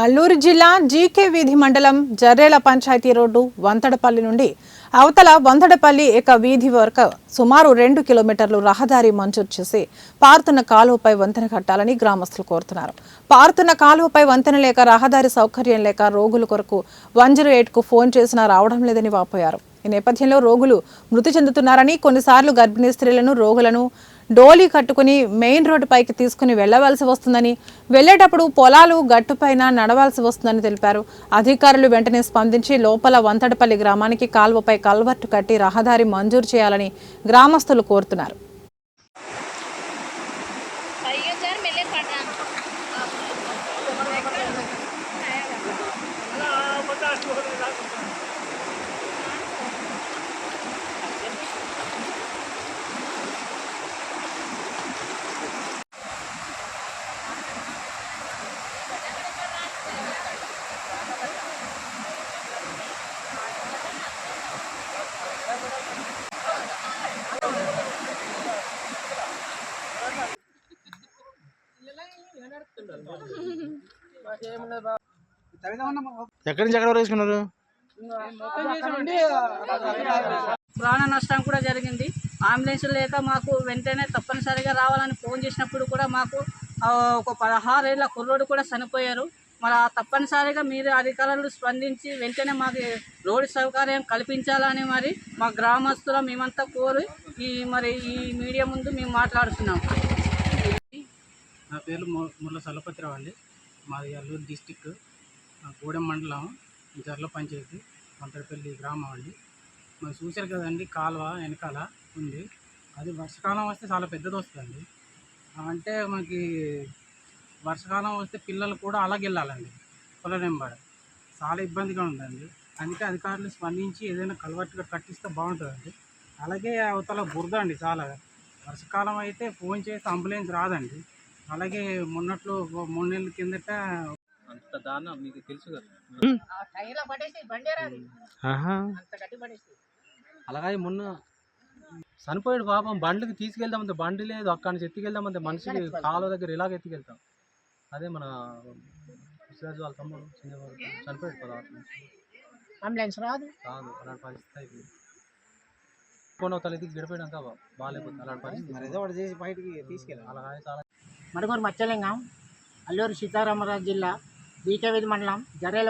అల్లూరు జిల్లా జీకే వీధి మండలం జర్రేల పంచాయతీ రోడ్డు వంతడపల్లి నుండి అవతల వంతడపల్లి ఏక వీధి వరకు సుమారు 2 కిలోమీటర్లు రహదారి మంజూరు చేసి పారుతున్న కాలువపై వంతెన కట్టాలని గ్రామస్తులు కోరుతున్నారు. పారుతున్న కాలువపై వంతెన లేక రహదారి సౌకర్యం లేక రోగుల కొరకు 108కు ఫోన్ చేసినా రావడం లేదని వాపోయారు. ఈ నేపథ్యంలో రోగులు మృతి చెందుతున్నారని, కొన్నిసార్లు గర్భిణీ స్త్రీలను రోగులను డోలీ కట్టుకుని మెయిన్ రోడ్డు పైకి తీసుకుని వెళ్లవలసి వస్తుందని, వెళ్లేటప్పుడు పొలాలు గట్టుపైన నడవాల్సి వస్తుందని తెలిపారు. అధికారులు వెంటనే స్పందించి లోపల వంతడపల్లి గ్రామానికి కాల్వపై కల్వర్టు కట్టి రహదారి మంజూరు చేయాలని గ్రామస్తులు కోరుతున్నారు. ఎక్కడి నుంచి ఎక్కడ వేసుకున్నారు? ప్రాణ నష్టం కూడా జరిగింది. అంబులెన్స్ లేక మాకు వెంటనే తప్పనిసరిగా రావాలని ఫోన్ చేసినప్పుడు కూడా మాకు ఒక 16 ఏళ్ల కుర్రోడు కూడా చనిపోయారు. మరి తప్పనిసరిగా మీరు అధికారులు స్పందించి వెంటనే మాకు రోడ్డు సౌకర్యం కల్పించాలని మరి మా గ్రామస్తులు మేమంతా కోరి ఈ మీడియా ముందు మేము మాట్లాడుతున్నాం. నా పేరు ముల్ల సలపతిరావు అండి. మాది అల్లూరు డిస్టిక్ గూడెం మండలం జర్ల పంచాయతీ వంతడపల్లి గ్రామం అండి. మనం చూశారు కదండి, కాలువ వెనకాల ఉంది. అది వర్షాకాలం వస్తే చాలా పెద్దది వస్తుందండి. అంటే మనకి వర్షాకాలం వస్తే పిల్లలు కూడా అలాగే వెళ్ళాలండి, పొలం వెంబడి చాలా ఇబ్బందిగా ఉందండి. అందుకే అధికారులు స్పందించి ఏదైనా కల్వర్టుగా కట్టిస్తే బాగుంటుందండి. అలాగే అవతల బురద అండి, చాలా వర్షాకాలం అయితే ఫోన్ చేస్తే అంబులెన్స్ రాదండి. అలాగే మొన్నట్లో 3 నెలల కిందట అంత దారుణం మీకు తెలుసు కదా. అలాగే మొన్న చనిపోయాడు పాపం. బండికి తీసుకెళ్దామంటే బండి లేదు, అక్కడి నుంచి ఎత్తుకెళ్దామంటే మనిషికి కాలువ దగ్గర ఇలాగ ఎత్తుకెళ్తాం. అదే మన విశ్వాస్ వాళ్ళ తమ్ముడు చిన్నవాడు చనిపోయాడు కదా, అంబులెన్స్ రాదు అలాంటి పరిస్థితి అయిపోయింది. కొన్ని తల్లికి గడిపోయాక బాగాలేకపోతుంది అలాంటి పరిస్థితి. అలాగే చాలా మడుగూరు మచ్చలింగం, అల్లూరు సీతారామరాజు జిల్లా జీకే వీధి మండలం జర్రేల